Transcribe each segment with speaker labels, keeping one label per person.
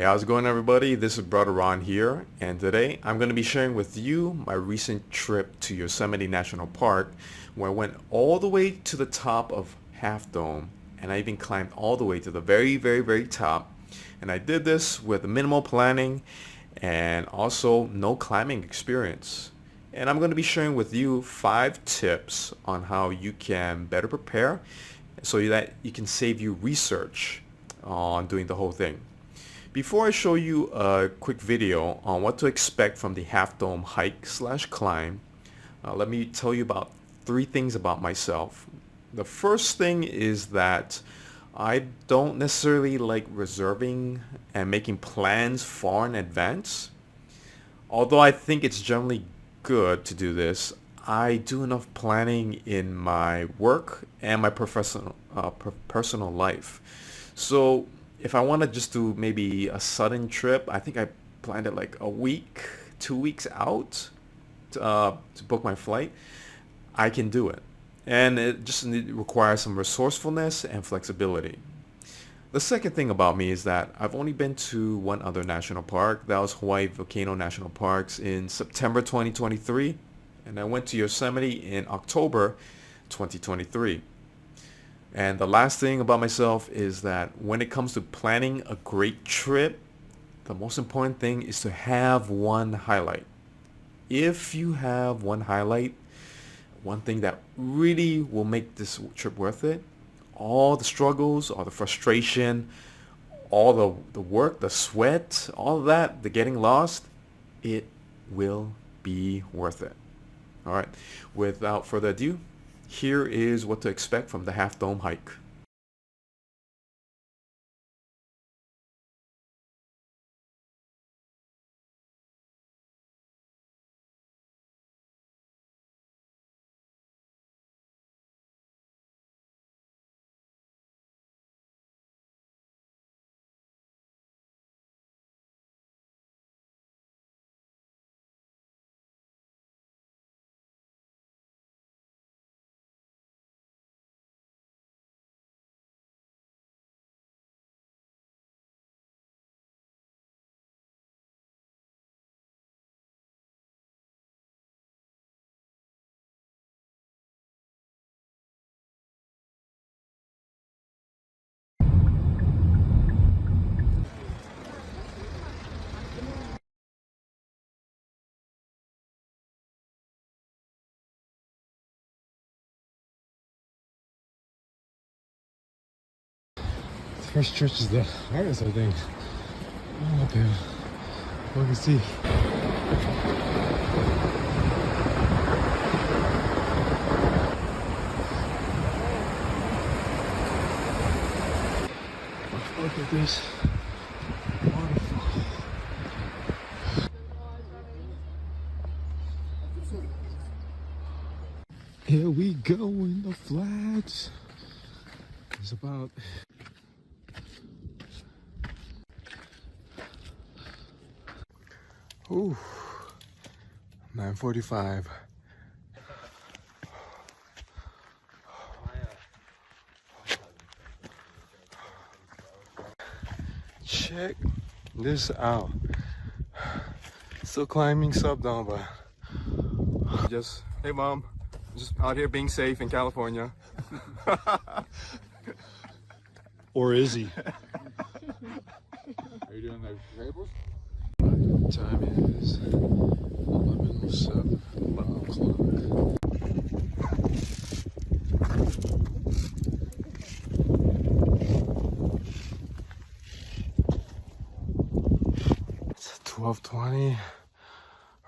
Speaker 1: Hey, how's it going, everybody? This is Bruddah Ron here, and today I'm going to be sharing with you my recent trip to Yosemite National Park, where I went all the way to the top of Half Dome, and I even climbed all the way to the very top. And I did this with minimal planning and also no climbing experience. And I'm going to be sharing with you 5 tips on how you can better prepare so that you can save you research on doing the whole thing. Before I show you a quick video on what to expect from the Half Dome hike slash climb, let me tell you about 3 things about myself. The first thing is that I don't necessarily like reserving and making plans far in advance. Although I think it's generally good to do this, I do enough planning in my work and my personal life. So if I want to just do maybe a sudden trip, I think I planned it like a week, 2 weeks out to book my flight. I can do it. And it just requires some resourcefulness and flexibility. The second thing about me is that I've only been to one other national park. That was Hawaii Volcano National Parks in September 2023. And I went to Yosemite in October 2023. And the last thing about myself is that when it comes to planning a great trip, the most important thing is to have one highlight. If you have one highlight, one thing that really will make this trip worth it, all the struggles, all the frustration, all the work, the sweat, all of that, the getting lost, it will be worth it. All right, without further ado, here is what to expect from the Half Dome hike.
Speaker 2: First church is the hardest, I think. Oh, okay. Well, you see. Look at this waterfall. Here we go in the flats. It's about ooh, 9:45. Check this out. Still climbing sub down, but just hey mom, just out here being safe in California. Or is he?
Speaker 3: Are you doing the tables?
Speaker 2: Time is 11:07, 12 o'clock. It's 12:20.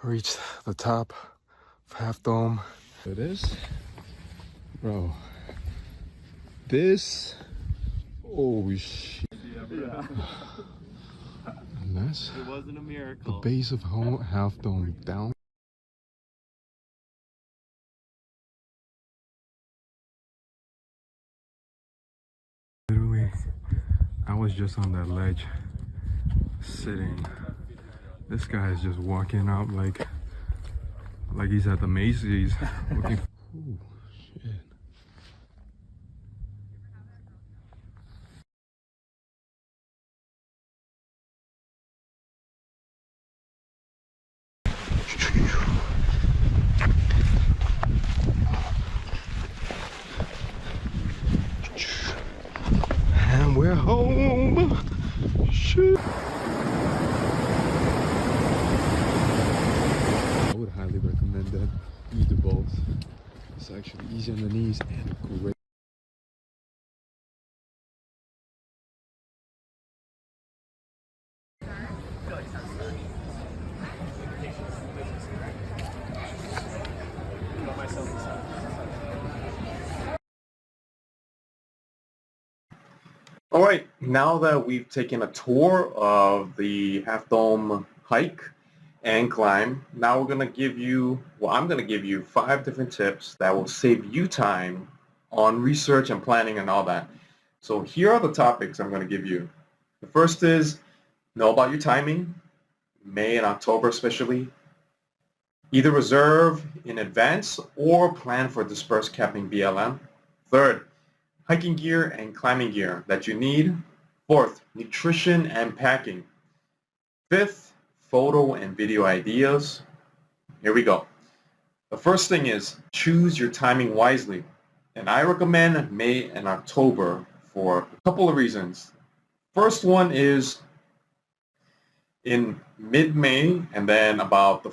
Speaker 2: Reached the top of Half Dome. It is, bro. This, oh shit.
Speaker 1: Yeah.
Speaker 2: And that's
Speaker 1: It wasn't a miracle.
Speaker 2: the base of Half Dome down. Literally, I was just on that ledge sitting. This guy is just walking up like he's at the Macy's looking. Ooh, shit. shit. I would highly recommend that you do both. It's actually easy on the knees and great.
Speaker 1: All right, now that we've taken a tour of the Half Dome hike and climb, now we're going to give you, well, I'm going to give you 5 different tips that will save you time on research and planning and all that. So here are the topics I'm going to give you. The first is know about your timing, May and October especially. Either reserve in advance or plan for dispersed camping BLM. Third, hiking gear and climbing gear that you need. Fourth, nutrition and packing. Fifth, photo and video ideas. Here we go. The first thing is choose your timing wisely. And I recommend May and October for a couple of reasons. First one is in mid-May and then about the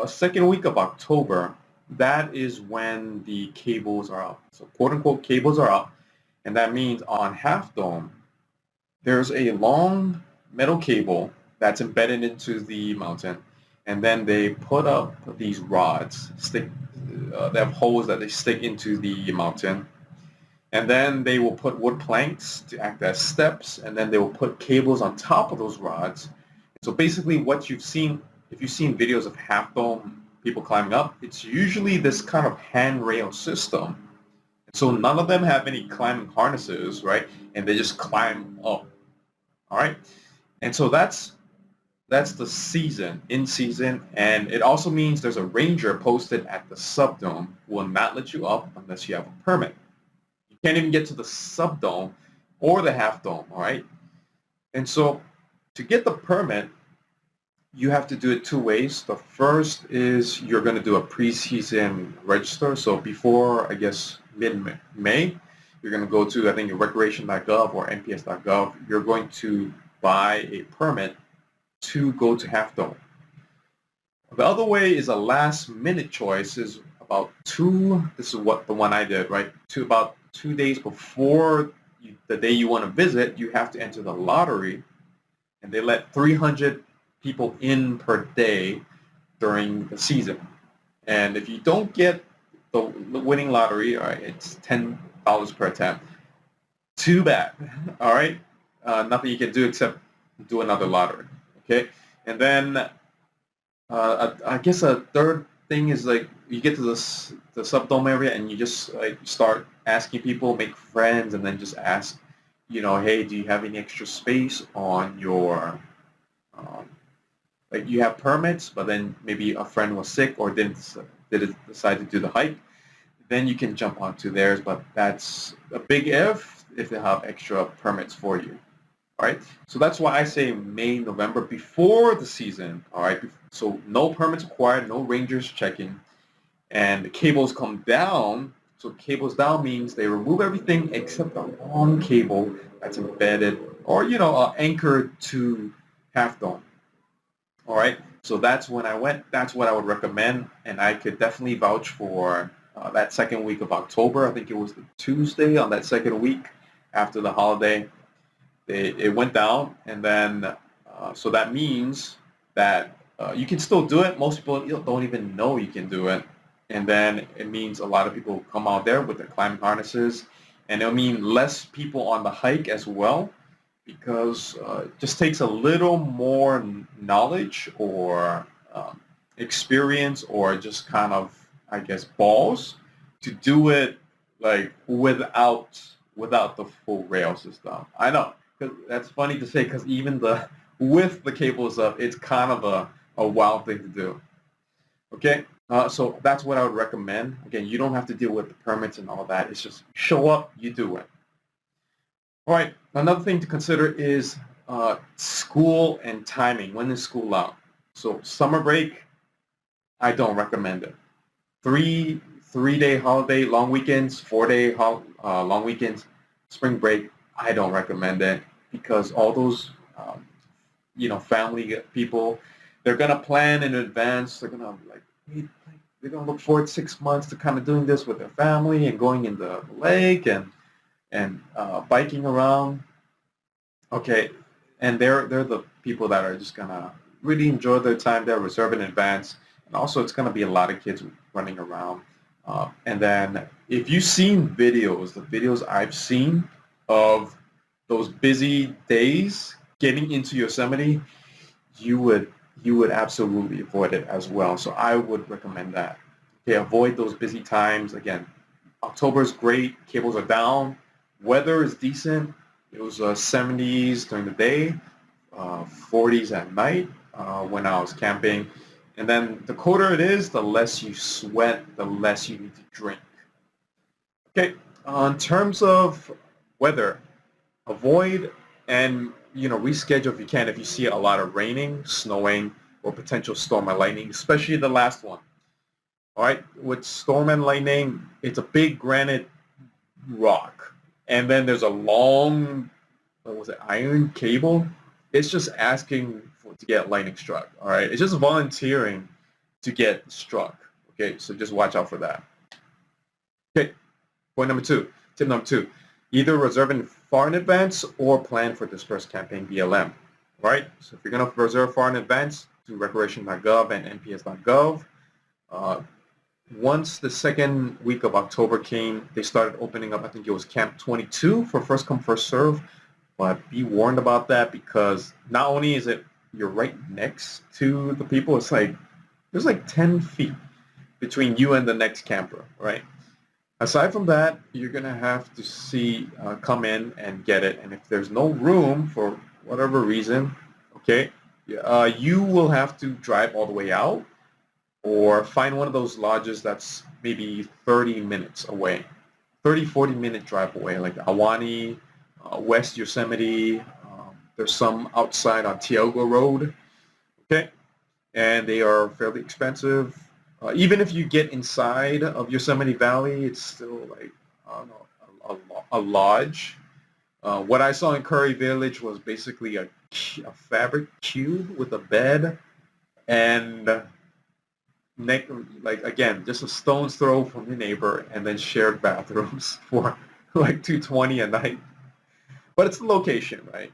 Speaker 1: second week of October, that is when the cables are up. So quote-unquote cables are up, and that means on Half Dome, there's a long metal cable that's embedded into the mountain, and then they put up these rods, they have holes that they stick into the mountain, and then they will put wood planks to act as steps, and then they will put cables on top of those rods. So basically what you've seen, if you've seen videos of Half Dome people climbing up, it's usually this kind of handrail system. So none of them have any climbing harnesses, right? And they just climb up, all right? And so that's the season, in season, and it also means there's a ranger posted at the subdome who will not let you up unless you have a permit. You can't even get to the subdome or the Half Dome, all right? And so to get the permit, you have to do it 2 ways. The first is you're going to do a pre-season register. So before, I guess, mid-May, you're going to go to, I think, recreation.gov or nps.gov. You're going to buy a permit to go to Half Dome. The other way is a last-minute choice. Is about this is what the one I did, right? About 2 days before the day you want to visit, you have to enter the lottery, and they let 300 people in per day during the season. And if you don't get the winning lottery, all right, it's $10 per attempt. Too bad, all right? Nothing you can do except do another lottery, okay? And then I guess a third thing is like you get to the subdome area and you just like start asking people, make friends, and then just ask, you know, hey, do you have any extra space on your like you have permits, but then maybe a friend was sick or didn't decide to do the hike, then you can jump onto theirs, but that's a big if they have extra permits for you. All right, so that's why I say May, November, before the season. All right, so no permits required, no rangers checking, and the cables come down. So cables down means they remove everything except the long cable that's embedded or, you know, anchored to Half Dome. All right, so that's when I went. That's what I would recommend, and I could definitely vouch for that second week of October. I think it was the Tuesday on that second week after the holiday. It went down, and then so that means that you can still do it. Most people don't even know you can do it, and then it means a lot of people come out there with their climbing harnesses, and it'll mean less people on the hike as well, because it just takes a little more knowledge or experience or just kind of, I guess, balls to do it like without the full rail system. I know, cause that's funny to say, because even with the cables up, it's kind of a wild thing to do. Okay, so that's what I would recommend. Again, you don't have to deal with the permits and all that. It's just show up, you do it. All right, another thing to consider is school and timing. When is school out? So summer break, I don't recommend it. Three-day holiday, long weekends, 4-day long weekends, spring break, I don't recommend it, because all those family people. They're gonna plan in advance. They're gonna they're gonna look forward 6 months to kind of doing this with their family and going in the lake and biking around. Okay, and they're the people that are just gonna really enjoy their time there, reserve in advance, and also it's gonna be a lot of kids running around. And then if you've seen the videos I've seen of those busy days getting into Yosemite, you would absolutely avoid it as well. So I would recommend that. Okay, avoid those busy times. Again, October is great. Cables are down. Weather is decent. It was 70s during the day, 40s at night when I was camping. And then the colder it is, the less you sweat, the less you need to drink. Okay, in terms of weather, avoid and reschedule if you can if you see a lot of raining, snowing, or potential storm and lightning, especially the last one. All right, with storm and lightning, it's a big granite rock, and then there's a long, iron cable. It's just asking to get lightning struck. All right, it's just volunteering to get struck. Okay, so just watch out for that. Okay, tip number two, either reserve in far in advance or plan for dispersed campaign BLM. All right, so if you're gonna reserve far in advance, do recreation.gov and nps.gov. Once the second week of October came, they started opening up, I think it was Camp 22 for first come, first serve. But be warned about that because not only is it you're right next to the people, it's like there's like 10 feet between you and the next camper, right? Aside from that, you're going to have to come in and get it. And if there's no room for whatever reason, okay, you will have to drive all the way out or find one of those lodges that's maybe 30 minutes away, 40-minute drive away, like Ahwahnee, West Yosemite. There's some outside on Tioga Road, okay? And they are fairly expensive. Even if you get inside of Yosemite Valley, it's still like, I don't know, a lodge. What I saw in Curry Village was basically a fabric cube with a bed and again, just a stone's throw from your neighbor and then shared bathrooms for like $220 a night. But it's the location, right?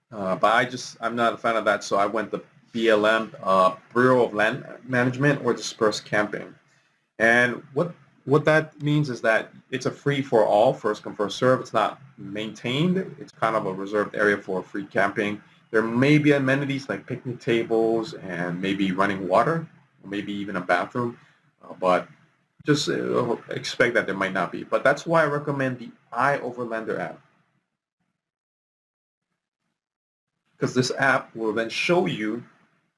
Speaker 1: But I'm not a fan of that, so I went the BLM, Bureau of Land Management, or dispersed camping. And what that means is that it's a free-for-all, first come, first serve. It's not maintained. It's kind of a reserved area for free camping. There may be amenities like picnic tables and maybe running water, or maybe even a bathroom, but just expect that there might not be. But that's why I recommend the iOverlander app. Because this app will then show you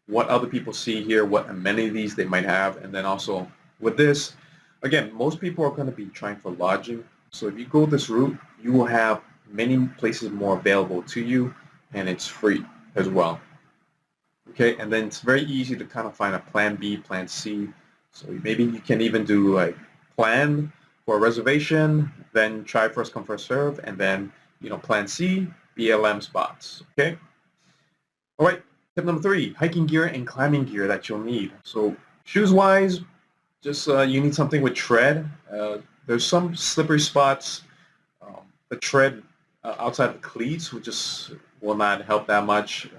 Speaker 1: what other people see here, what amenities they might have, and then also with this, again, most people are going to be trying for lodging. So if you go this route, you will have many places more available to you, and it's free as well. Okay, and then it's very easy to kind of find a plan B, plan C. So maybe you can even do like plan for a reservation, then try first come, first serve, and then plan C, BLM spots. Okay. All right, tip number 3, hiking gear and climbing gear that you'll need. So shoes-wise, just you need something with tread. There's some slippery spots. The tread outside the cleats will not help that much.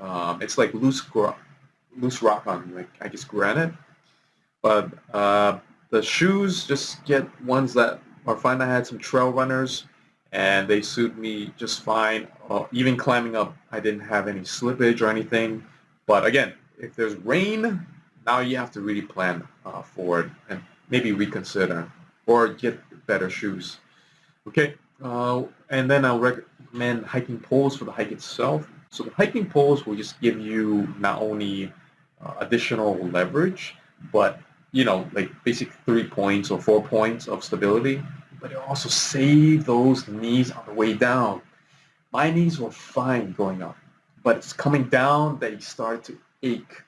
Speaker 1: It's like loose rock on, like, I guess, granite. But the shoes, just get ones that are fine. I had some trail runners, and they suit me just fine. Even climbing up, I didn't have any slippage or anything. But again, if there's rain, now you have to really plan for it and maybe reconsider or get better shoes. Okay, and then I'll recommend hiking poles for the hike itself. So the hiking poles will just give you not only additional leverage, but like basic 3 points or 4 points of stability. But it also save those knees on the way down. My knees were fine going up, but it's coming down that you start to ache.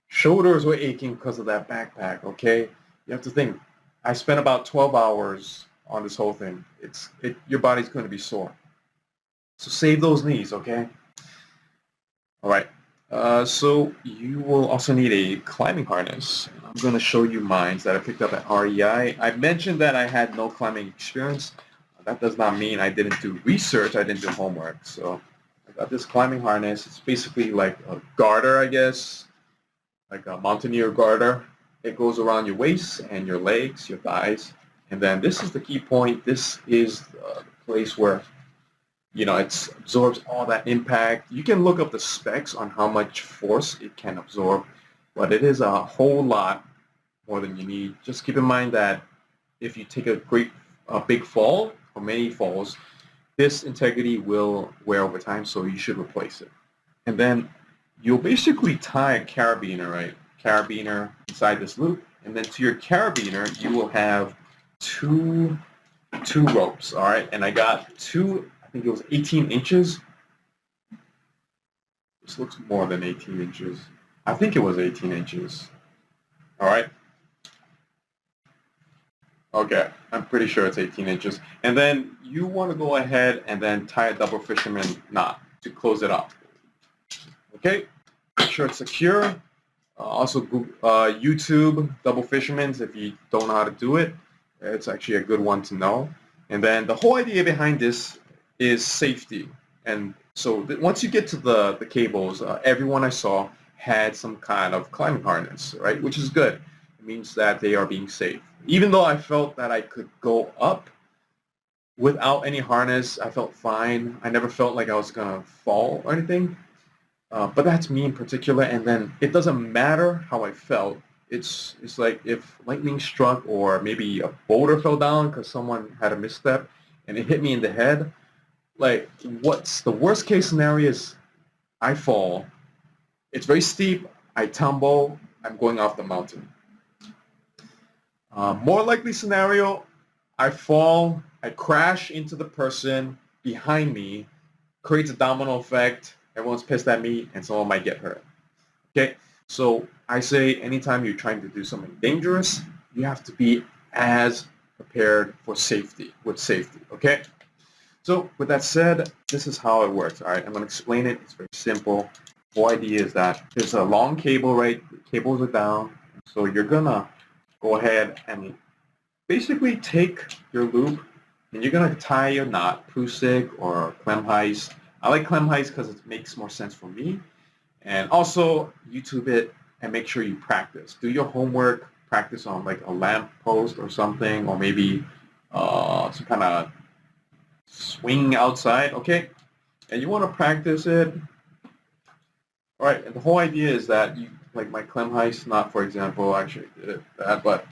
Speaker 1: Shoulders were aching because of that backpack, okay? You have to think, I spent about 12 hours on this whole thing. Your body's going to be sore. So save those knees, okay? All right. So you will also need a climbing harness. I'm going to show you mine that I picked up at REI. I mentioned that I had no climbing experience. That does not mean I didn't do research. I didn't do homework. So I got this climbing harness. It's basically like a garter, I guess, like a mountaineer garter. It goes around your waist and your legs, your thighs. And then this is the key point. This is the place where it absorbs all that impact. You can look up the specs on how much force it can absorb, but it is a whole lot more than you need. Just keep in mind that if you take a big fall or many falls, this integrity will wear over time, so you should replace it. And then you'll basically tie a carabiner, right? Carabiner inside this loop, and then to your carabiner, you will have two ropes, all right? And I got two, I think it was 18 inches. This looks more than 18 inches. I think it was 18 inches. All right. Okay, I'm pretty sure it's 18 inches. And then you want to go ahead and then tie a double fisherman knot to close it up. Okay, make sure it's secure. Also, YouTube double fishermans, if you don't know how to do it, it's actually a good one to know. And then the whole idea behind this is safety. And so once you get to the cables, everyone I saw had some kind of climbing harness, right? Which is good. It means that they are being safe. Even though I felt that I could go up without any harness, I felt fine. I never felt like I was going to fall or anything. But that's me in particular. And then it doesn't matter how I felt. It's like if lightning struck or maybe a boulder fell down because someone had a misstep and it hit me in the head. Like, what's the worst case scenario is I fall. It's very steep. I tumble. I'm going off the mountain. More likely scenario, I fall. I crash into the person behind me. Creates a domino effect. Everyone's pissed at me, and someone might get hurt. Okay, so I say anytime you're trying to do something dangerous, you have to be as prepared for safety, with safety, okay? So with that said, this is how it works, all right? I'm going to explain it. It's very simple. The whole idea is that there's a long cable, right? The cables are down. So you're going to go ahead and basically take your loop, and you're going to tie your knot, Prusik or Klemheist. I like Klemheist because it makes more sense for me. And also, YouTube it and make sure you practice. Do your homework, practice on like a lamp post or something, or maybe some kind of swing outside, okay? And you want to practice it. All right, and the whole idea is that you, like my Klemheist knot, for example, actually did that, but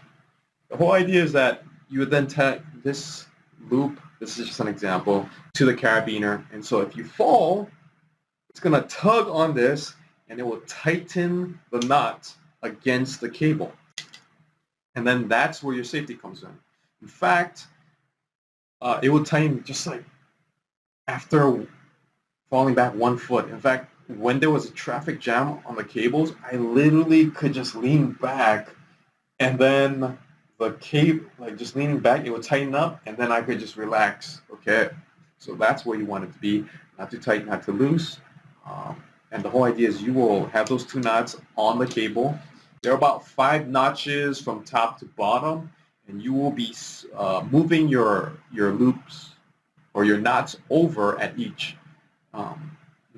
Speaker 1: the whole idea is that you would then tie this loop, this is just an example, to the carabiner. And so if you fall, it's going to tug on this and it will tighten the knot against the cable. And then that's where your safety comes in. In fact, it will tighten just like after falling back 1 foot. In fact, when there was a traffic jam on the cables, I literally could just lean back and then the cable, like just leaning back, it would tighten up and then I could just relax, okay? So that's where you want it to be, not too tight, not too loose. And the whole idea is you will have those two knots on the cable. They're about 5 notches from top to bottom, and you will be moving your loops or your knots over at each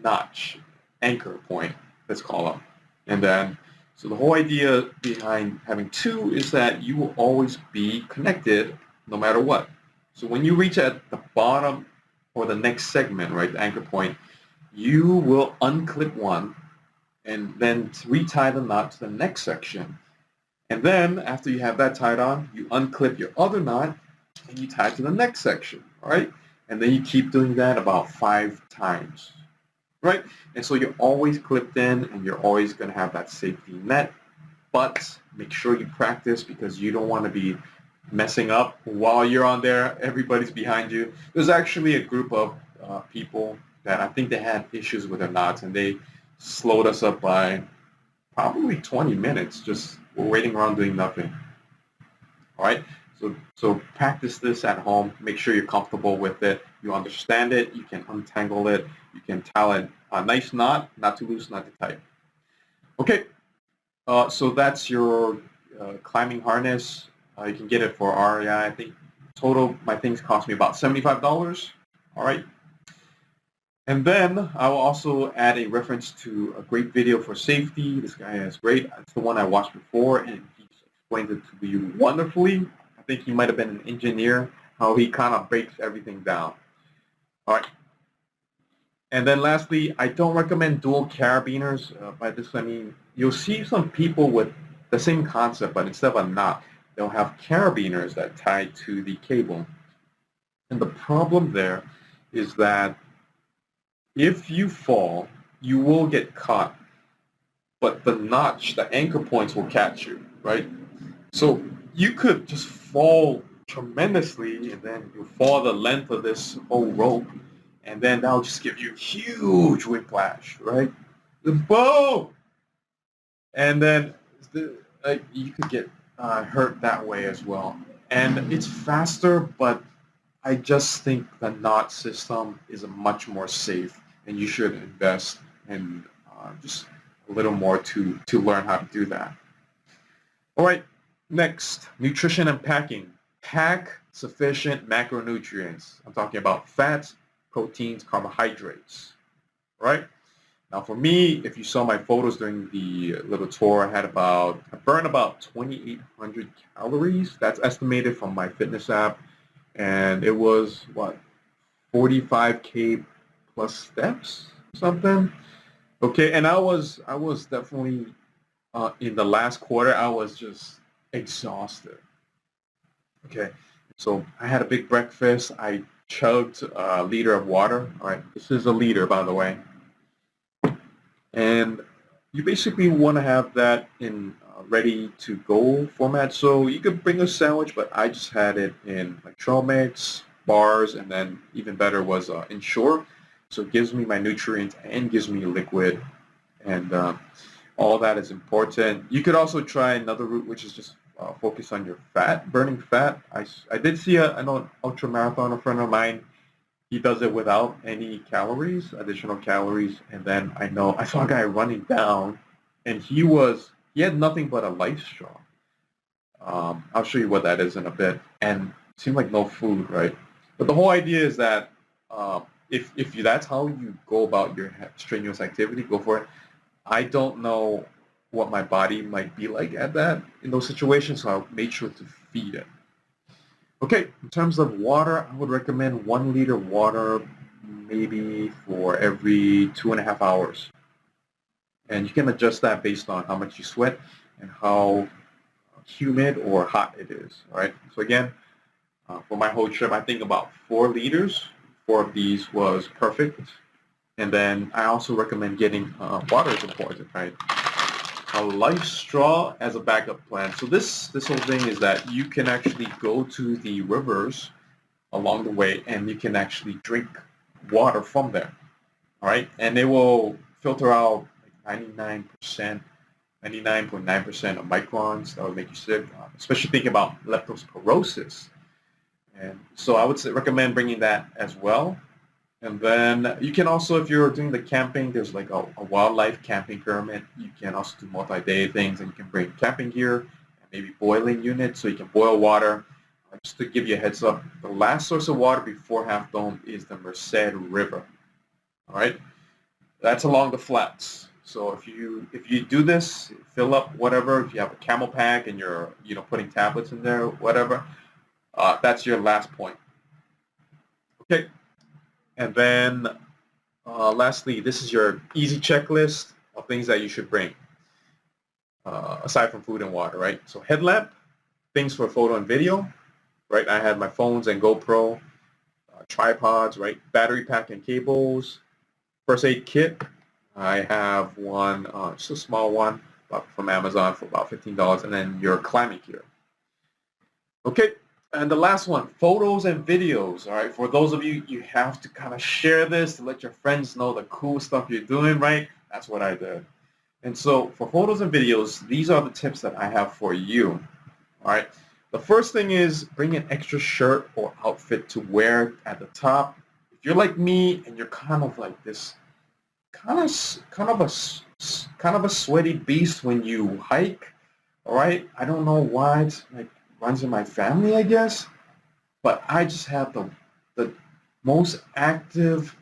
Speaker 1: notch, anchor point, let's call them. And then, so the whole idea behind having two is that you will always be connected no matter what. So when you reach at the bottom or the next segment, right, the anchor point, you will unclip one and then retie the knot to the next section. And then after you have that tied on, you unclip your other knot and you tie it to the next section, all right? And then you keep doing that about 5 times, right? And so you're always clipped in and you're always going to have that safety net. But make sure you practice because you don't want to be messing up while you're on there. Everybody's behind you. There's actually a group of people that I think they had issues with their knots and they slowed us up by probably 20 minutes. Just we're waiting around doing nothing. All right. So practice this at home. Make sure you're comfortable with it. You understand it. You can untangle it. You can tell it A nice knot, not too loose, not too tight. Okay, so that's your climbing harness. You can get it for REI. I think total my things cost me about $75. All right. And then I will also add a reference to a great video for safety. This guy is great. It's the one I watched before, and he explained it to you wonderfully. I think he might have been an engineer, how he kind of breaks everything down. All right. And then lastly, I don't recommend dual carabiners. By this I mean you'll see some people with the same concept, but instead of a knot, they'll have carabiners that tie to the cable. And the problem there is that if you fall, you will get caught, but the notch, the anchor points will catch you, right? So you could just fall tremendously, and then you fall the length of this whole rope, and then that'll just give you huge whiplash, right? The boom! And then you could get hurt that way as well. And it's faster, but I just think the knot system is much more safe, and you should invest in just a little more to learn how to do that. All right, next, nutrition and packing. Pack sufficient macronutrients. I'm talking about fats, proteins, carbohydrates, right? Now for me, if you saw my photos during the little tour, I burned about 2,800 calories. That's estimated from my fitness app. And it was, what, 45K plus steps, something? Okay, and I was definitely, in the last quarter, I was just exhausted. Okay, so I had a big breakfast. I chugged a liter of water. All right, this is a liter, by the way. And you basically want to have that in ready-to-go format. So you could bring a sandwich, but I just had it in like trail mix, bars, and then even better was Ensure. So it gives me my nutrients and gives me liquid, and all that is important. You could also try another route, which is just focus on your fat, burning fat. I did see I know an ultra marathoner friend of mine. He does it without any calories, additional calories, and then I saw a guy running down, and he had nothing but a life straw. I'll show you what that is in a bit, and it seemed like no food, right? But the whole idea is that if that's how you go about your strenuous activity, go for it. I don't know what my body might be like in those situations, so I made sure to feed it. Okay, in terms of water, I would recommend 1 liter water maybe for every 2.5 hours. And you can adjust that based on how much you sweat and how humid or hot it is. All right, so again, for my whole trip, I think about 4 liters. 4 of these was perfect. And then I also recommend getting water is important, right? A life straw as a backup plan. So this whole thing is that you can actually go to the rivers along the way, and you can actually drink water from there. All right, and they will filter out like 99.9% of microns that would make you sick, especially thinking about leptospirosis. And so I would recommend bringing that as well. And then you can also, if you're doing the camping, there's like a wildlife camping permit. You can also do multi-day things, and you can bring camping gear and maybe boiling units so you can boil water. Just to give you a heads up, the last source of water before Half Dome is the Merced River. All right, that's along the flats. So if you do this, fill up whatever. If you have a camel pack and you're putting tablets in there, whatever, that's your last point. Okay. And then lastly, this is your easy checklist of things that you should bring, aside from food and water, right? So headlamp, things for photo and video, right? I had my phones and GoPro, tripods, right? Battery pack and cables, first aid kit. I have one, just a small one from Amazon for about $15, and then your climbing gear. Okay. And the last one, photos and videos, all right? For those of you, you have to kind of share this to let your friends know the cool stuff you're doing, right? That's what I did. And so for photos and videos, these are the tips that I have for you, all right? The first thing is bring an extra shirt or outfit to wear at the top. If you're like me and you're kind of like this kind of a sweaty beast when you hike. All right, I don't know why it's like runs in my family, I guess, but I just have the most active,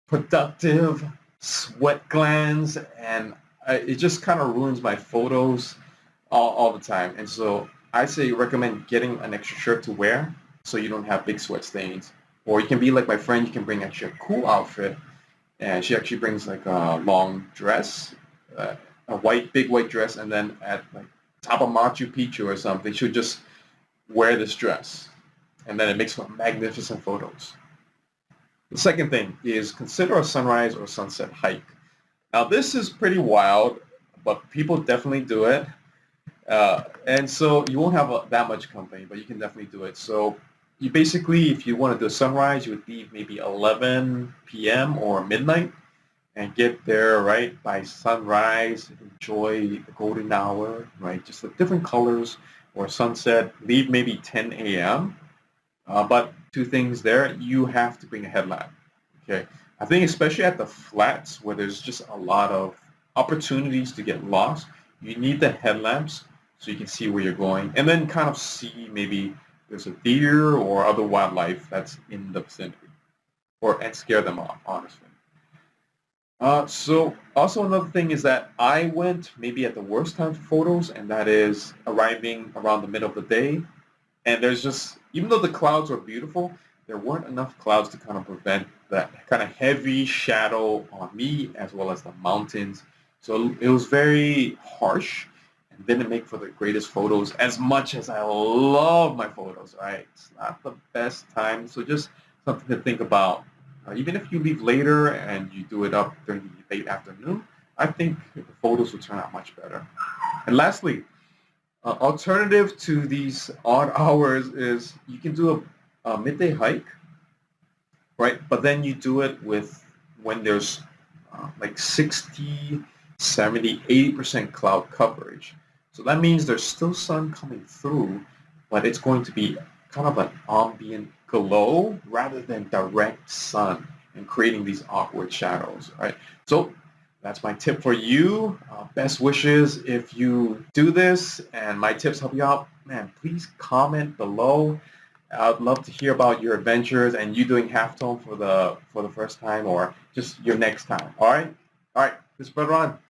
Speaker 1: productive sweat glands, and it just kind of ruins my photos all the time. And so I say recommend getting an extra shirt to wear so you don't have big sweat stains. Or you can be like my friend, you can bring actually a cool outfit, and she actually brings like a long dress, a big white dress, and then at like top of Machu Picchu or something, she'll just wear this dress, and then it makes for magnificent photos. The second thing is consider a sunrise or sunset hike. Now this is pretty wild, but people definitely do it. And so you won't have that much company, but you can definitely do it. So you basically, if you want to do a sunrise, you would leave maybe 11 p.m. or midnight and get there right by sunrise. Enjoy the golden hour, right? Just the different colors or sunset. Leave maybe 10 a.m. But two things there, you have to bring a headlamp. Okay, I think especially at the flats where there's just a lot of opportunities to get lost, you need the headlamps so you can see where you're going, and then kind of see maybe there's a deer or other wildlife that's in the vicinity, or and scare them off, honestly. So also another thing is that I went maybe at the worst time for photos, and that is arriving around the middle of the day. And there's just, even though the clouds were beautiful, there weren't enough clouds to kind of prevent that kind of heavy shadow on me as well as the mountains. So it was very harsh and didn't make for the greatest photos as much as I love my photos, right? It's not the best time. So just something to think about. Even if you leave later and you do it up during the late afternoon, I think the photos will turn out much better. And lastly, alternative to these odd hours is you can do a midday hike, right? But then you do it with when there's like 60, 70, 80% cloud coverage. So that means there's still sun coming through, but it's going to be kind of an ambient glow rather than direct sun and creating these awkward shadows, right? So that's my tip for you. Best wishes if you do this and my tips help you out. Man, please comment below. I'd love to hear about your adventures and you doing halftone for the first time or just your next time. All right? All right. This is Bruddah Ron.